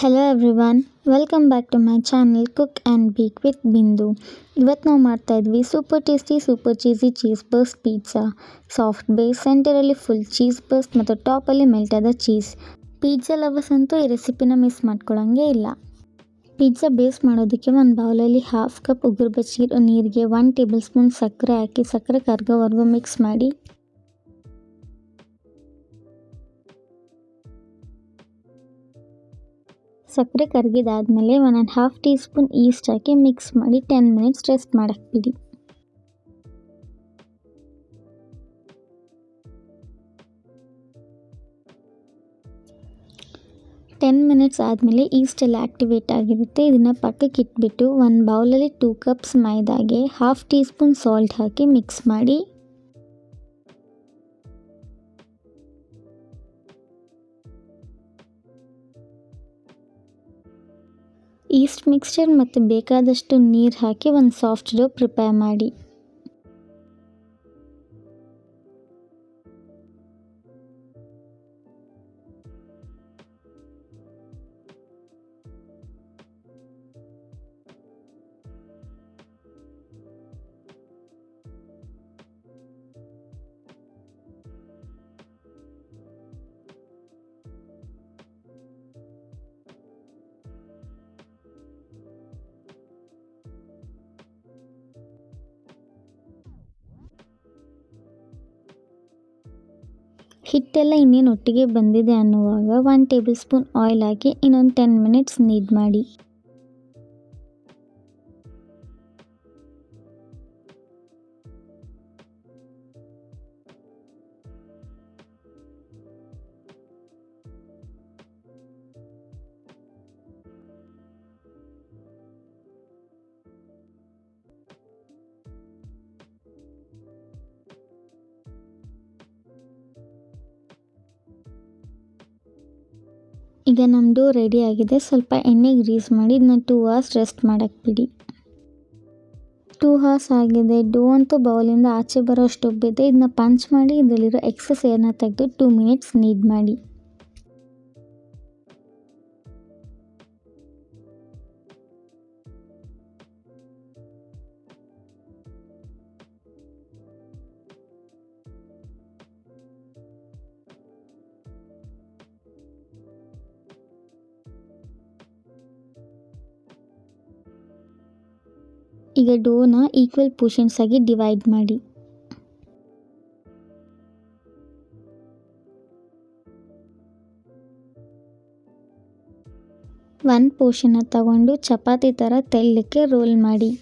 Hello everyone, welcome back to my channel cook and bake with Bindu. ಇವತ್ತು ನಾವು ಮಾಡ್ತಾಯಿದ್ವಿ super tasty super cheesy cheese burst pizza. Soft base, ಸೆಂಟರಲ್ಲಿ full cheese burst ಮತ್ತು ಟಾಪಲ್ಲಿ melt ಆದ cheese. Pizza lovers ಅಂತೂ ಈ ರೆಸಿಪಿನ ಮಿಸ್ ಮಾಡ್ಕೊಳ್ಳೋಂಗೇ ಇಲ್ಲ. ಪಿಜ್ಜಾ ಬೇಸ್ ಮಾಡೋದಕ್ಕೆ ಒಂದು ಬೌಲಲ್ಲಿ ಹಾಫ್ ಕಪ್ ಉಗುರು ಬೆಚ್ಚಗಿರೋ ನೀರಿಗೆ 1 ಟೇಬಲ್ ಸ್ಪೂನ್ ಸಕ್ಕರೆ ಹಾಕಿ ಸಕ್ಕರೆ ಕರಗೋವರೆಗೂ ಮಿಕ್ಸ್ ಮಾಡಿ. ಸಕ್ಕರೆ ಕರಗಿದಾದ್ಮೇಲೆ 1.5 ಟೀ ಸ್ಪೂನ್ ಈಸ್ಟ್ ಹಾಕಿ ಮಿಕ್ಸ್ ಮಾಡಿ 10 ಮಿನಿಟ್ಸ್ ರೆಸ್ಟ್ ಮಾಡಕ್ಕೆ ಬಿಡಿ. ಟೆನ್ ಮಿನಿಟ್ಸ್ ಆದಮೇಲೆ ಈಸ್ಟ್ ಎಲ್ಲ ಆ್ಯಕ್ಟಿವೇಟ್ ಆಗಿರುತ್ತೆ. ಇದನ್ನು ಪಕ್ಕಕ್ಕೆ ಇಟ್ಬಿಟ್ಟು ಒಂದು ಬೌಲಲ್ಲಿ 2 ಕಪ್ಸ್ ಮೈದಾಗೆ ಹಾಫ್ ಟೀ ಸ್ಪೂನ್ ಸಾಲ್ಟ್ ಹಾಕಿ ಮಿಕ್ಸ್ ಮಾಡಿ. ಈಸ್ಟ್ ಮಿಕ್ಸ್ಚರ್ ಮತ್ತು ಬೇಕಾದಷ್ಟು ನೀರು ಹಾಕಿ ಒಂದು ಸಾಫ್ಟ್ ಡೋ ಪ್ರಿಪೇರ್ ಮಾಡಿ. ಹಿಟ್ಟೆಲ್ಲ ಇನ್ನೇನು ಒಟ್ಟಿಗೆ ಬಂದಿದೆ ಅನ್ನುವಾಗ 1 ಟೇಬಲ್ ಸ್ಪೂನ್ ಆಯಿಲ್ ಹಾಕಿ ಇನ್ನೊಂದು 10 ಮಿನಿಟ್ಸ್ ನೀಡ್ ಮಾಡಿ. ಈಗ ನಮ್ಮ ಡೋ ರೆಡಿ ಆಗಿದೆ. ಸ್ವಲ್ಪ ಎಣ್ಣೆ ಗ್ರೀಸ್ ಮಾಡಿ ಇದನ್ನ 2 hours ರೆಸ್ಟ್ ಮಾಡಕ್ಕೆ ಬಿಡಿ. 2 hours ಆಗಿದೆ. ಡೋ ಅಂತೂ ಬೌಲಿಂದ ಆಚೆ ಬರೋ ಅಷ್ಟು ಉಬ್ಬಿದೆ. ಇದನ್ನ ಪಂಚ್ ಮಾಡಿ ಇದರಲ್ಲಿರೋ ಎಕ್ಸಸ್ ಏರ್ನ ತೆಗೆದು 2 ಮಿನಿಟ್ಸ್ ನೀಡ್ ಮಾಡಿ. ಈಗ ಡೋನ ಈಕ್ವಲ್ ಪೋರ್ಷನ್ಸ್ ಆಗಿ ಡಿವೈಡ್ ಮಾಡಿ. ಒಂದು ಪೋರ್ಷನ್ನ ತಗೊಂಡು ಚಪಾತಿ ಥರ ತೆಳ್ಳಕ್ಕೆ ರೋಲ್ ಮಾಡಿ.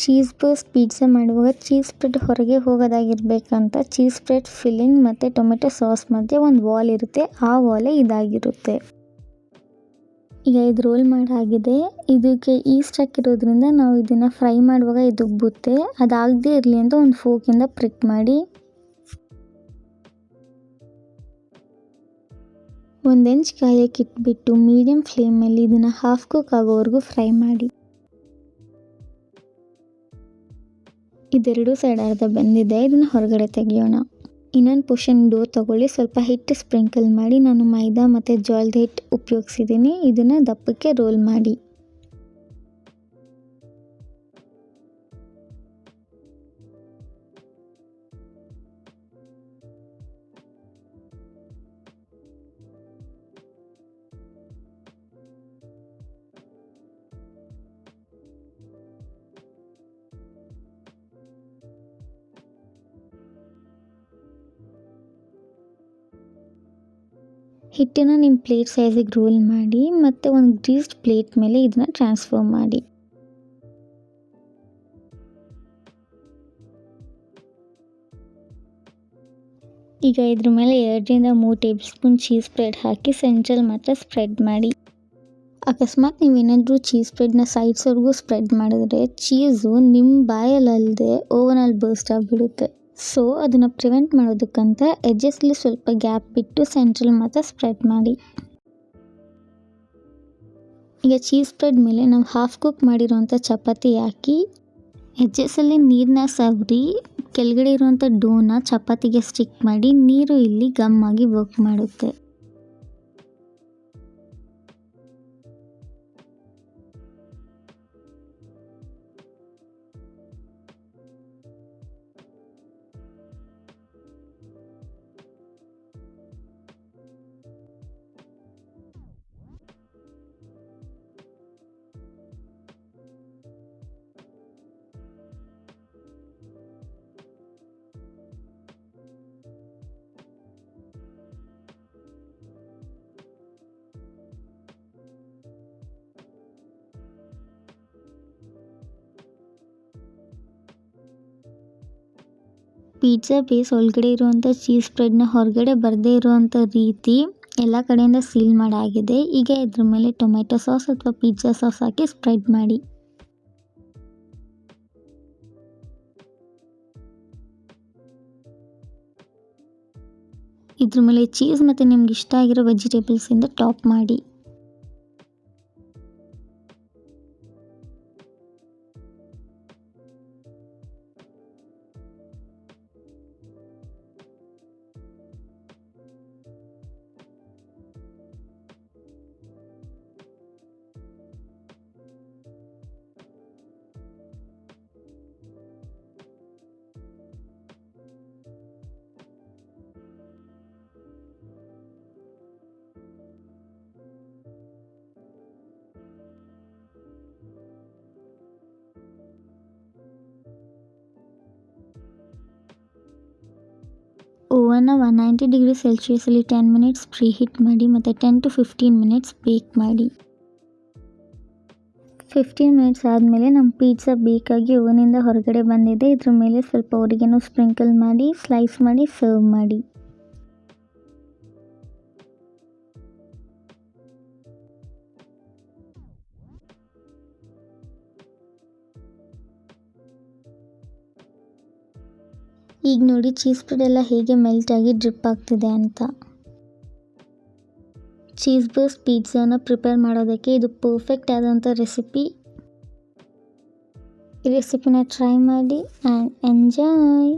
ಚೀಸ್ ಬರ್ಸ್ಟ್ ಪಿಜ್ಜಾ ಮಾಡುವಾಗ ಚೀಸ್ ಸ್ಪ್ರೆಡ್ ಹೊರಗೆ ಹೋಗೋದಾಗಿರ್ಬೇಕಂತ ಚೀಸ್ ಸ್ಪ್ರೆಡ್ ಫಿಲ್ಲಿಂಗ್ ಮತ್ತು ಟೊಮೆಟೊ ಸಾಸ್ ಮಧ್ಯೆ ಒಂದು ವಾಲ್ ಇರುತ್ತೆ. ಆ ವಾಲೇ ಇದಾಗಿರುತ್ತೆ. ಈಗ ಇದು ರೋಲ್ ಮಾಡಾಗಿದೆ. ಇದಕ್ಕೆ ಈಸ್ಟ್ ಹಾಕಿರೋದ್ರಿಂದ ನಾವು ಇದನ್ನು ಫ್ರೈ ಮಾಡುವಾಗ ಇದು ಉಬ್ಬುತ್ತೆ. ಅದಾಗದೇ ಇರಲಿ ಅಂತ ಒಂದು ಫೋಕಿಂದ ಪ್ರಿಕ್ ಮಾಡಿ. ಒಂದು ಇಂಚ್ ಕಾಯಕ್ಕೆ ಇಟ್ಬಿಟ್ಟು ಮೀಡಿಯಮ್ ಫ್ಲೇಮಲ್ಲಿ ಇದನ್ನು ಹಾಫ್ ಕುಕ್ ಆಗೋವರೆಗೂ ಫ್ರೈ ಮಾಡಿ. ಇದೆರಡು ಸೈಡ್ ಅರ್ಧ ಬೆಂದಿದೆ. ಇದನ್ನು ಹೊರಗಡೆ ತೆಗೆಯೋಣ. ಇನ್ನೊಂದು ಪೋರ್ಷನ್ ಡೋ ತಗೊಳ್ಳಿ. ಸ್ವಲ್ಪ ಹಿಟ್ಟು ಸ್ಪ್ರಿಂಕಲ್ ಮಾಡಿ. ನಾನು ಮೈದಾ ಮತ್ತು ಜೋಳದ ಹಿಟ್ಟು ಉಪಯೋಗಿಸಿದ್ದೀನಿ. ಇದನ್ನು ದಪ್ಪಕ್ಕೆ ರೋಲ್ ಮಾಡಿ. ಹಿಟ್ಟನ್ನು ನಿಮ್ಮ ಪ್ಲೇಟ್ ಸೈಜಿಗೆ ರೋಲ್ ಮಾಡಿ ಮತ್ತು ಒಂದು ಗ್ರೀಸ್ಡ್ ಪ್ಲೇಟ್ ಮೇಲೆ ಇದನ್ನು ಟ್ರಾನ್ಸ್ಫರ್ ಮಾಡಿ. ಈಗ ಇದ್ರ ಮೇಲೆ 2-3 ಟೇಬಲ್ ಸ್ಪೂನ್ ಚೀಸ್ ಸ್ಪ್ರೆಡ್ ಹಾಕಿ ಸೆಂಟ್ರಲ್ಲಿ ಮಾತ್ರ ಸ್ಪ್ರೆಡ್ ಮಾಡಿ. ಅಕಸ್ಮಾತ್ ನೀವೇನಾದರೂ ಚೀಸ್ ಸ್ಪ್ರೆಡ್ನ ಸೈಡ್ಸ್ವರೆಗೂ ಸ್ಪ್ರೆಡ್ ಮಾಡಿದ್ರೆ ಚೀಸು ನಿಮ್ಮ ಬಾಯಲ್ಲದೆ ಓವನಲ್ಲಿ ಬರ್ಸ್ಟ್ ಆಗಿಬಿಡುತ್ತೆ. ಸೊ ಅದನ್ನು ಪ್ರಿವೆಂಟ್ ಮಾಡೋದಕ್ಕಂತ ಎಡ್ಜಸ್ಲಿ ಸ್ವಲ್ಪ ಗ್ಯಾಪ್ ಬಿಟ್ಟು ಸೆಂಟ್ರಲ್ಲಿ ಮಾತ್ರ ಸ್ಪ್ರೆಡ್ ಮಾಡಿ. ಈಗ ಚೀಸ್ ಸ್ಪ್ರೆಡ್ ಮೇಲೆ ನಾವು ಹಾಫ್ ಕುಕ್ ಮಾಡಿರೋಂಥ ಚಪಾತಿ ಹಾಕಿ ಎಡ್ಜಸಲ್ಲಿ ನೀರನ್ನ ಸವರಿ ಕೆಳಗಡೆ ಇರುವಂಥ ಡೋನ ಚಪಾತಿಗೆ ಸ್ಟಿಕ್ ಮಾಡಿ ನೀರು ಇಲ್ಲಿ ಗಮ್ ಆಗಿ ವರ್ಕ್ ಮಾಡುತ್ತೆ. ಪಿಜ್ಜಾ ಬೇಸ್ ಒಳಗಡೆ ಇರುವಂಥ ಚೀಸ್ ಸ್ಪ್ರೆಡ್ನ ಹೊರಗಡೆ ಬರದೇ ಇರುವಂಥ ರೀತಿ ಎಲ್ಲ ಕಡೆಯಿಂದ ಸೀಲ್ ಮಾಡಾಗಿದೆ. ಈಗ ಇದ್ರ ಮೇಲೆ ಟೊಮೆಟೊ ಸಾಸ್ ಅಥವಾ ಪಿಜ್ಜಾ ಸಾಸ್ ಹಾಕಿ ಸ್ಪ್ರೆಡ್ ಮಾಡಿ. ಇದ್ರ ಮೇಲೆ ಚೀಸ್ ಮತ್ತು ನಿಮ್ಗೆ ಇಷ್ಟ ಆಗಿರೋ ವೆಜಿಟೇಬಲ್ಸಿಂದ ಟಾಪ್ ಮಾಡಿ. ಓವನ್ನ 190 ಡಿಗ್ರಿ ಸೆಲ್ಸಿಯಸಲ್ಲಿ 10 ಮಿನಿಟ್ಸ್ ಪ್ರೀ ಹೀಟ್ ಮಾಡಿ ಮತ್ತು 10 to 15 ಮಿನಿಟ್ಸ್ ಬೇಕ್ ಮಾಡಿ. 15 ಮಿನಿಟ್ಸ್ ಆದಮೇಲೆ ನಮ್ಮ ಪಿಜ್ಜಾ ಬೇಕಾಗಿ ಓವನಿಂದ ಹೊರಗಡೆ ಬಂದಿದೆ. ಇದ್ರ ಮೇಲೆ ಸ್ವಲ್ಪ ಒರಿಗೆನೋ ಸ್ಪ್ರಿಂಕಲ್ ಮಾಡಿ ಸ್ಲೈಸ್ ಮಾಡಿ ಸರ್ವ್ ಮಾಡಿ. ಈಗ ನೋಡಿ ಚೀಸ್ ಸ್ಪ್ರೆಡ್ ಎಲ್ಲ ಹೇಗೆ ಮೆಲ್ಟ್ ಆಗಿ ಡ್ರಿಪ್ ಆಗ್ತಿದೆ ಅಂತ. ಚೀಸ್ ಬರ್ಸ್ಟ್ ಪಿಜ್ಜಾನ ಪ್ರಿಪೇರ್ ಮಾಡೋದಕ್ಕೆ ಇದು ಪರ್ಫೆಕ್ಟ್ ಆದಂಥ ರೆಸಿಪಿ. ಈ ರೆಸಿಪಿನ ಟ್ರೈ ಮಾಡಿ ಆ್ಯಂಡ್ ಎಂಜಾಯ್.